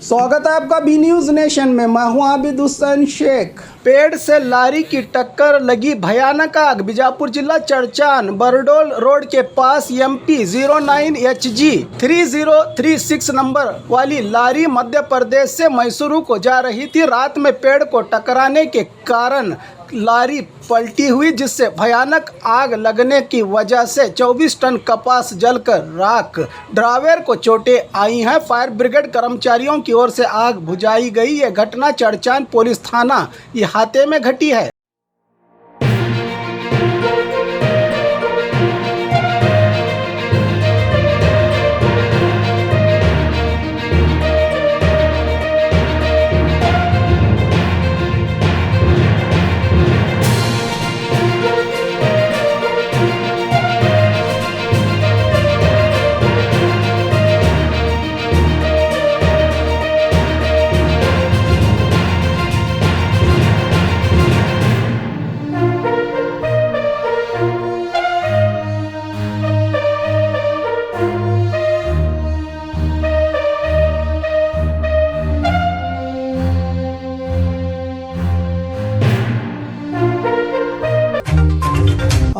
स्वागत है आपका बी न्यूज नेशन में। मैं हूं आबिद हुसैन शेख। पेड़ से लारी की टक्कर लगी भयानक आग। बीजापुर जिला चरचान बरडोल रोड के पास MP 09HG 3036 नंबर वाली लारी मध्य प्रदेश से मैसूरू को जा रही थी। रात में पेड़ को टकराने के कारण लारी पलटी हुई, जिससे भयानक आग लगने की वजह से 24 टन कपास जलकर राख। ड्राइवर को चोटें आई हैं। फायर ब्रिगेड कर्मचारियों की ओर से आग बुझाई गई। यह घटना चरचान पुलिस थाना इहाते में घटी है।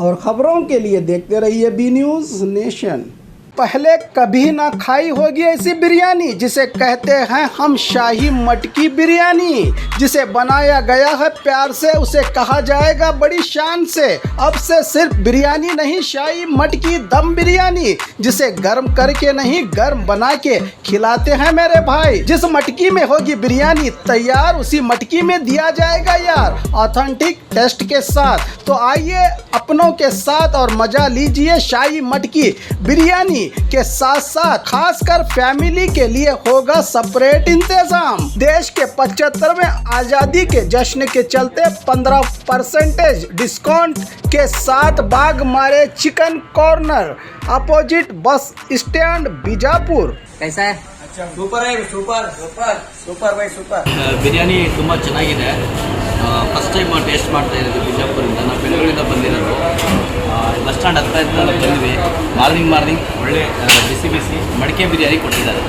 और खबरों के लिए देखते रहिए बी न्यूज नेशन। पहले कभी ना खाई होगी ऐसी बिरयानी, जिसे कहते हैं हम शाही मटकी बिरयानी। जिसे बनाया गया है प्यार से, उसे कहा जाएगा बड़ी शान से। अब से सिर्फ बिरयानी नहीं, शाही मटकी दम बिरयानी, जिसे गर्म करके नहीं गर्म बना के खिलाते हैं मेरे भाई। जिस मटकी में होगी बिरयानी तैयार, उसी मटकी में दिया जाएगा यार ऑथेंटिक टेस्ट के साथ। तो आइए अपनों के साथ और मजा लीजिए शाही मटकी बिरयानी के साथ साथ। खासकर फैमिली के लिए होगा सेपरेट इंतजाम। देश के 75वें आजादी के जश्न के चलते 15% डिस्काउंट के साथ बाग मारे chicken corner, opposite bus stand Bijapur. कैसा है? ಸೂಪರ್ ಆಗಿದೆ, super super super by super. Biryani ತುಂಬ ಚೆನ್ನಾಗಿದೆ. ಫಸ್ಟ್ ಟೈಮ್ ಟೇಸ್ಟ್ ಮಾಡ್ತಾ ಇರೋದು ಬಿಜಾಪುರಿಂದ. ನಾವು ಬೆಂಗಳೂರಿಂದ ಬಂದಿರೋದು. ಬಸ್ ಸ್ಟ್ಯಾಂಡ್ ಹತ್ರ ಬಂದ್ವಿ. ಮಾರ್ನಿಂಗ್ ಒಳ್ಳೆ ಬಿಸಿ ಬಿಸಿ ಮಡಿಕೆ ಬಿರಿಯಾನಿ ಕೊಟ್ಟಿದ್ದಾರೆ.